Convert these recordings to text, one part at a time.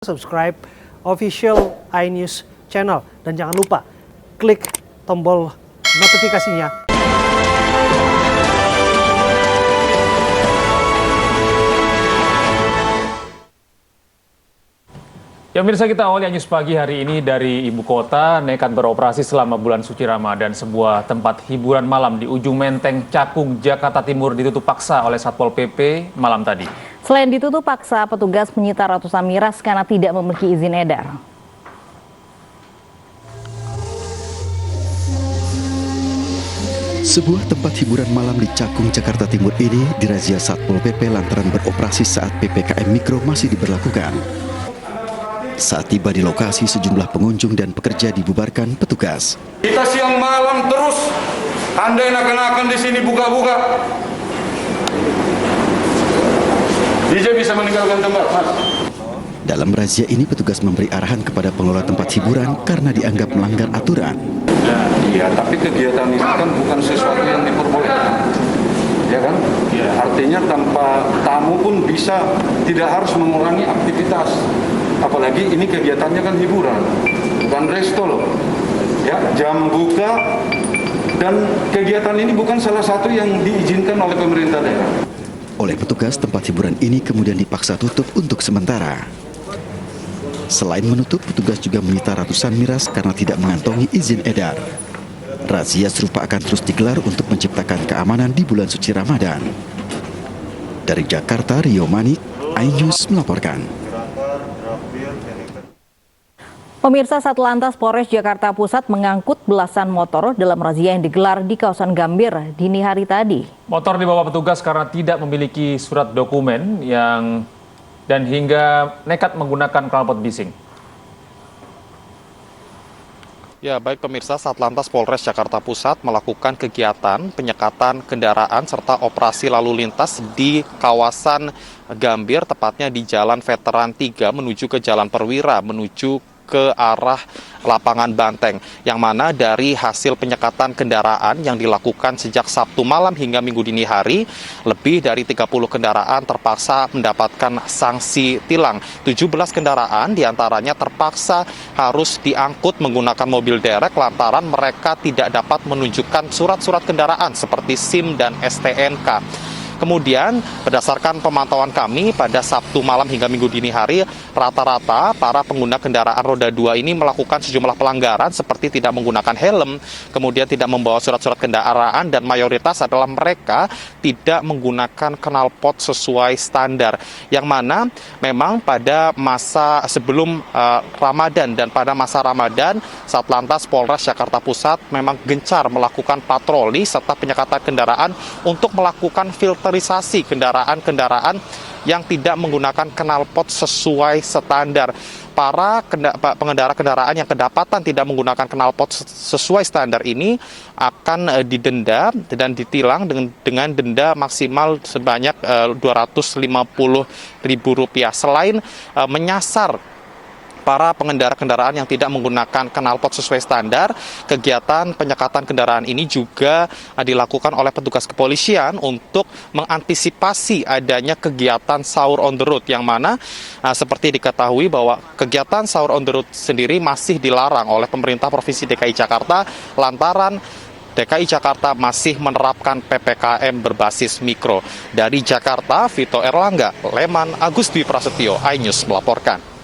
subscribe official iNews channel. Dan jangan lupa klik tombol notifikasinya. Ya pemirsa, kita awali iNews pagi hari ini dari ibu kota. Nekat beroperasi selama bulan suci Ramadan, sebuah tempat hiburan malam di ujung Menteng, Cakung, Jakarta Timur ditutup paksa oleh Satpol PP malam tadi. Selain ditutup paksa, petugas menyita ratusan miras karena tidak memiliki izin edar. Sebuah tempat hiburan malam di Cakung, Jakarta Timur ini dirazia Satpol PP lantaran beroperasi saat PPKM Mikro masih diberlakukan. Saat tiba di lokasi, sejumlah pengunjung dan pekerja dibubarkan petugas. Kita siang malam terus, Anda enakan-enakan di sini buka-buka. DJ bisa meninggalkan tempat, Mas. Dalam razia ini, petugas memberi arahan kepada pengelola tempat hiburan karena dianggap melanggar aturan. Iya, tapi kegiatan ini kan bukan sesuatu yang diperbolehkan. Ya kan? Ya. Artinya tanpa tamu pun bisa, tidak harus mengurangi aktivitas. Apalagi ini kegiatannya kan hiburan, bukan resto loh. Ya, jam buka dan kegiatan ini bukan salah satu yang diizinkan oleh pemerintah daerah. Oleh petugas, tempat hiburan ini kemudian dipaksa tutup untuk sementara. Selain menutup, petugas juga menyita ratusan miras karena tidak mengantongi izin edar. Razia serupa akan terus digelar untuk menciptakan keamanan di bulan suci Ramadan. Dari Jakarta, Rio Manik, iNews melaporkan. Pemirsa, Satlantas Polres Jakarta Pusat mengangkut belasan motor dalam razia yang digelar di kawasan Gambir dini hari tadi. Motor dibawa petugas karena tidak memiliki surat dokumen dan hingga nekat menggunakan knalpot bising. Ya, baik pemirsa, Satlantas Polres Jakarta Pusat melakukan kegiatan penyekatan kendaraan serta operasi lalu lintas di kawasan Gambir, tepatnya di Jalan Veteran 3 menuju ke Jalan Perwira, menuju ke arah lapangan Banteng, yang mana dari hasil penyekatan kendaraan yang dilakukan sejak Sabtu malam hingga Minggu dini hari, lebih dari 30 kendaraan terpaksa mendapatkan sanksi tilang. 17 kendaraan diantaranya terpaksa harus diangkut menggunakan mobil derek lantaran mereka tidak dapat menunjukkan surat-surat kendaraan seperti SIM dan STNK. Kemudian berdasarkan pemantauan kami pada Sabtu malam hingga Minggu dini hari, rata-rata para pengguna kendaraan roda 2 ini melakukan sejumlah pelanggaran seperti tidak menggunakan helm, kemudian tidak membawa surat-surat kendaraan, dan mayoritas adalah mereka tidak menggunakan knalpot sesuai standar. Yang mana memang pada masa sebelum Ramadan dan pada masa Ramadan, Satlantas Polres Jakarta Pusat memang gencar melakukan patroli serta penyekatan kendaraan untuk melakukan filterisasi kendaraan-kendaraan yang tidak menggunakan knalpot sesuai standar. Para pengendara kendaraan yang kedapatan tidak menggunakan knalpot sesuai standar ini akan didenda dan ditilang dengan denda maksimal sebanyak Rp250.000. Selain menyasar para pengendara kendaraan yang tidak menggunakan knalpot sesuai standar, kegiatan penyekatan kendaraan ini juga dilakukan oleh petugas kepolisian untuk mengantisipasi adanya kegiatan sahur on the road, yang mana seperti diketahui bahwa kegiatan sahur on the road sendiri masih dilarang oleh pemerintah Provinsi DKI Jakarta lantaran DKI Jakarta masih menerapkan PPKM berbasis mikro. Dari Jakarta, Vito Erlangga, Leman Agustwi Prasetyo, iNews melaporkan.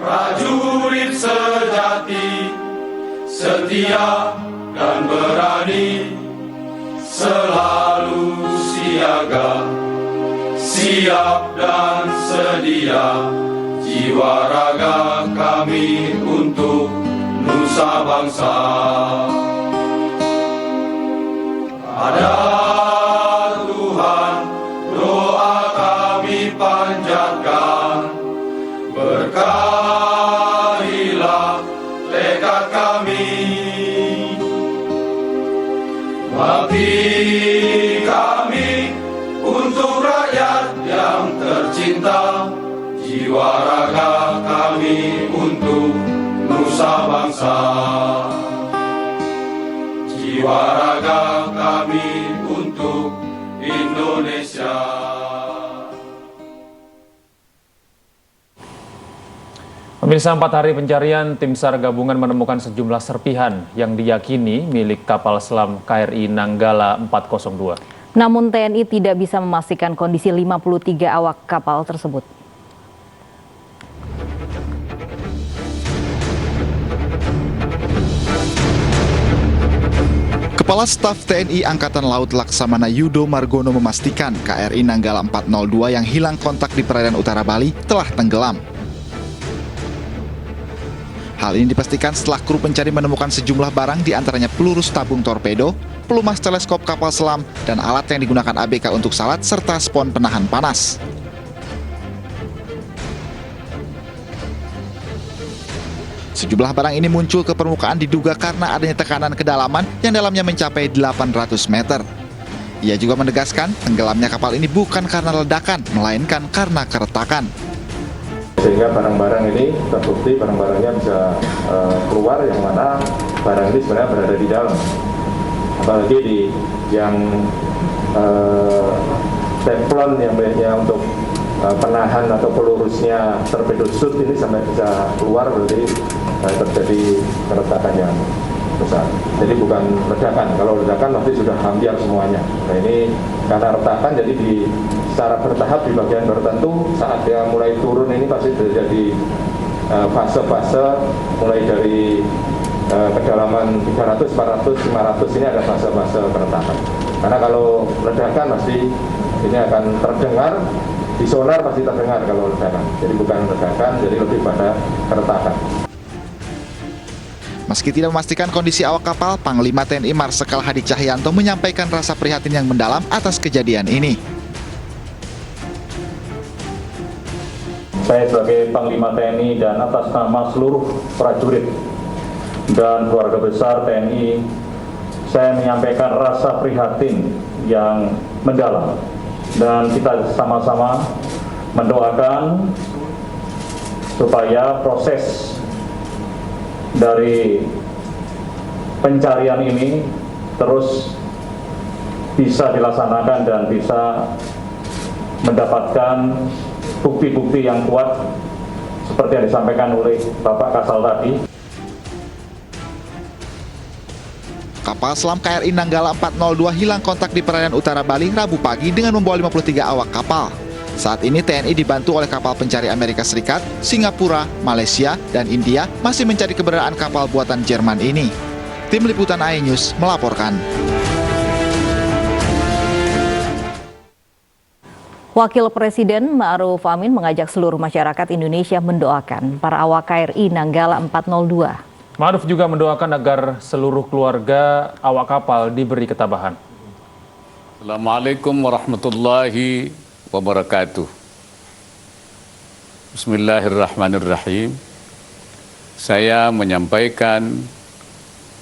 Prajurit sejati, setia dan berani, selalu siaga, siap dan sedia, jiwa raga kami untuk nusa bangsa. Ada Tuhan, doa kami panjatkan, berkahilah tekad kami, bakti kami untuk rakyat yang tercinta, jiwa raga kami untuk nusa bangsa, jiwa raga kami untuk Indonesia. Pemirsa, 4 hari pencarian, tim SAR gabungan menemukan sejumlah serpihan yang diyakini milik kapal selam KRI Nanggala 402. Namun TNI tidak bisa memastikan kondisi 53 awak kapal tersebut. Kepala Staf TNI Angkatan Laut Laksamana Yudo Margono memastikan KRI Nanggala 402 yang hilang kontak di perairan utara Bali telah tenggelam. Hal ini dipastikan setelah kru pencari menemukan sejumlah barang diantaranya peluru tabung torpedo, pelumas teleskop kapal selam, dan alat yang digunakan ABK untuk salat serta spon penahan panas. Sejumlah barang ini muncul ke permukaan diduga karena adanya tekanan kedalaman yang dalamnya mencapai 800 meter. Ia juga menegaskan tenggelamnya kapal ini bukan karena ledakan, melainkan karena keretakan. Sehingga barang-barang ini terbukti barang-barangnya bisa keluar, yang mana barang ini sebenarnya berada di dalam. Apalagi di yang teflon yang banyak untuk penahan atau pelurusnya torpedo shoot ini sampai bisa keluar, berarti terjadi keretakan yang besar. Jadi bukan ledakan. Kalau ledakan nanti sudah hampir semuanya. Nah ini karena retakan, jadi secara bertahap di bagian tertentu saat dia mulai turun ini pasti terjadi fase-fase mulai dari kedalaman 300, 400, 500 ini ada fase-fase keretakan. Karena kalau ledakan pasti ini akan terdengar, di sonar pasti terdengar kalau ledakan. Jadi bukan ledakan, jadi lebih pada keretakan. Meski tidak memastikan kondisi awak kapal, Panglima TNI Marsikal Hadi Cahyanto menyampaikan rasa prihatin yang mendalam atas kejadian ini. Saya sebagai Panglima TNI dan atas nama seluruh prajurit dan keluarga besar TNI, saya menyampaikan rasa prihatin yang mendalam. Dan kita sama-sama mendoakan supaya proses dari pencarian ini terus bisa dilaksanakan dan bisa mendapatkan bukti-bukti yang kuat seperti yang disampaikan oleh Bapak Kasal tadi. Kapal selam KRI Nanggala 402 hilang kontak di perairan utara Bali Rabu pagi dengan membawa 53 awak kapal. Saat ini TNI dibantu oleh kapal pencari Amerika Serikat, Singapura, Malaysia, dan India masih mencari keberadaan kapal buatan Jerman ini. Tim Liputan iNews melaporkan. Wakil Presiden Ma'ruf Amin mengajak seluruh masyarakat Indonesia mendoakan para awak KRI Nanggala 402. Ma'ruf juga mendoakan agar seluruh keluarga awak kapal diberi ketabahan. Assalamualaikum warahmatullahi wabarakatuh. Bismillahirrahmanirrahim. Saya menyampaikan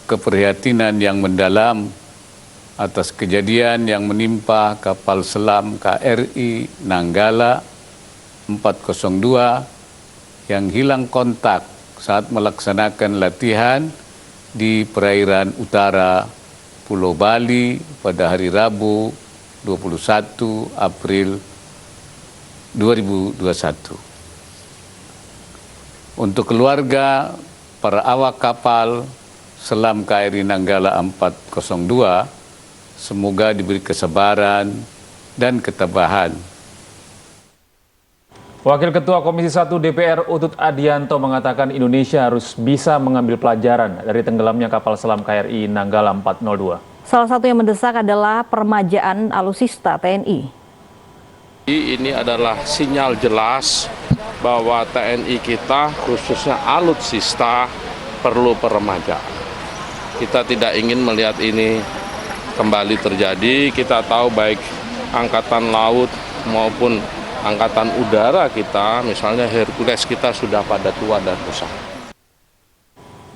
keprihatinan yang mendalam atas kejadian yang menimpa kapal selam KRI Nanggala 402 yang hilang kontak saat melaksanakan latihan di perairan utara Pulau Bali pada hari Rabu 21 April 2021. Untuk keluarga para awak kapal selam KRI Nanggala 402, semoga diberi kesabaran dan ketabahan. Wakil Ketua Komisi 1 DPR Utut Adianto mengatakan Indonesia harus bisa mengambil pelajaran dari tenggelamnya kapal selam KRI Nanggala 402. Salah satu yang mendesak adalah permajaan alutsista TNI. Ini adalah sinyal jelas bahwa TNI kita, khususnya alutsista, perlu peremajaan. Kita tidak ingin melihat ini kembali terjadi. Kita tahu baik Angkatan Laut maupun Angkatan Udara kita, misalnya Hercules kita sudah pada tua dan rusak.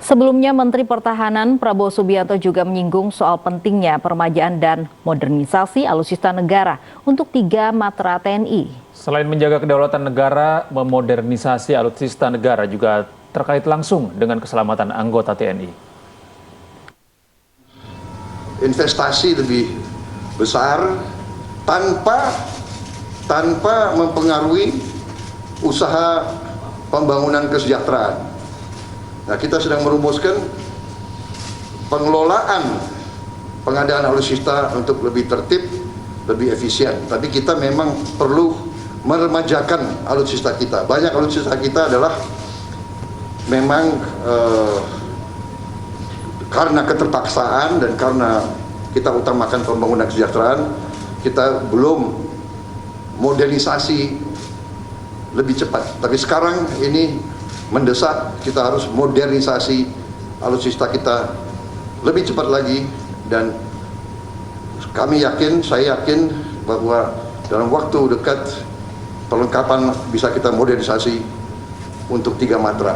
Sebelumnya Menteri Pertahanan Prabowo Subianto juga menyinggung soal pentingnya permajaan dan modernisasi alutsista negara untuk 3 matra TNI. Selain menjaga kedaulatan negara, memodernisasi alutsista negara juga terkait langsung dengan keselamatan anggota TNI. Investasi lebih besar tanpa mempengaruhi usaha pembangunan kesejahteraan. Nah, kita sedang merumuskan pengelolaan pengadaan alutsista untuk lebih tertib, lebih efisien. Tapi kita memang perlu meremajakan alutsista kita. Banyak alutsista kita adalah memang karena keterpaksaan dan karena kita utamakan pembangunan kesejahteraan, kita belum modernisasi lebih cepat. Tapi sekarang ini mendesak, kita harus modernisasi alutsista kita lebih cepat lagi, dan kami yakin, saya yakin bahwa dalam waktu dekat perlengkapan bisa kita modernisasi untuk 3 matra,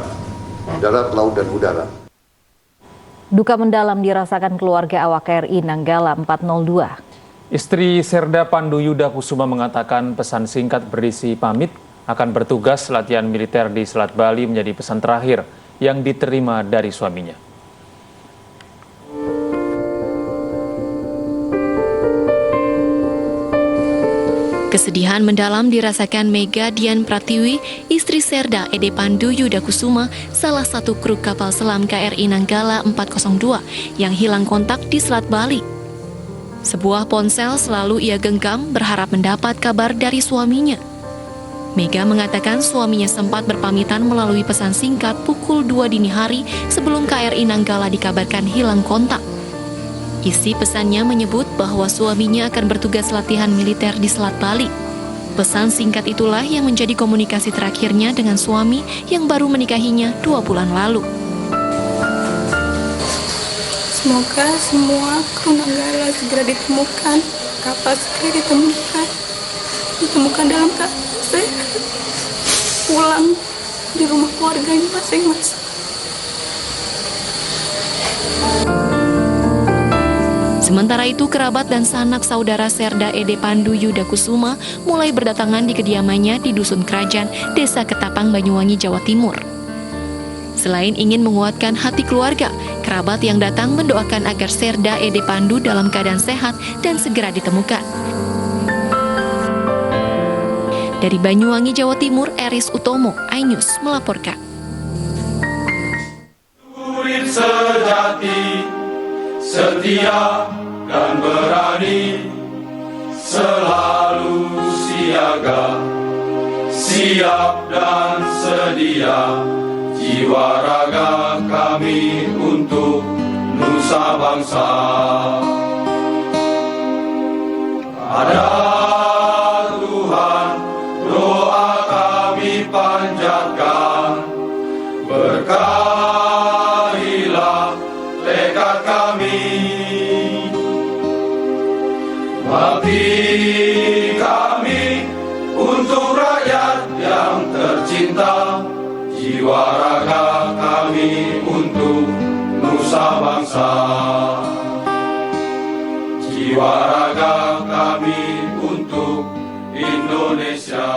darat, laut, dan udara. Duka mendalam dirasakan keluarga awak KRI Nanggala 402. Istri Serda Pandu Yuda Kusuma mengatakan pesan singkat berisi pamit akan bertugas latihan militer di Selat Bali menjadi pesan terakhir yang diterima dari suaminya. Kesedihan mendalam dirasakan Mega Dian Pratiwi, istri Serda Ede Pandu Yuda Kusuma, salah satu kru kapal selam KRI Nanggala 402 yang hilang kontak di Selat Bali. Sebuah ponsel selalu ia genggam berharap mendapat kabar dari suaminya. Mega mengatakan suaminya sempat berpamitan melalui pesan singkat pukul 2 dini hari sebelum KRI Nanggala dikabarkan hilang kontak. Isi pesannya menyebut bahwa suaminya akan bertugas latihan militer di Selat Bali. Pesan singkat itulah yang menjadi komunikasi terakhirnya dengan suami yang baru menikahinya 2 bulan lalu. Semoga semua kru Nanggala segera ditemukan, kapal segera ditemukan dalam keadaan sehat, pulang di rumah keluarganya masing-masing. Sementara itu, kerabat dan sanak saudara Serda Ede Pandu Yuda Kusuma mulai berdatangan di kediamannya di Dusun Kerajaan, Desa Ketapang, Banyuwangi, Jawa Timur. Selain ingin menguatkan hati keluarga, kerabat yang datang mendoakan agar Serda Ede Pandu dalam keadaan sehat dan segera ditemukan. Dari Banyuwangi, Jawa Timur, Eris Utomo, iNews melaporkan. Sejati, setia dan berani, selalu siaga, siap dan sedia, jiwa raga kami untuk nusa bangsa. Ada Tuhan, doa kami panjatkan, berkahilah tekad kami. Bakti kami untuk rakyat yang tercinta, jiwa raga kami untuk nusa bangsa. Jiwa raga kami untuk Indonesia.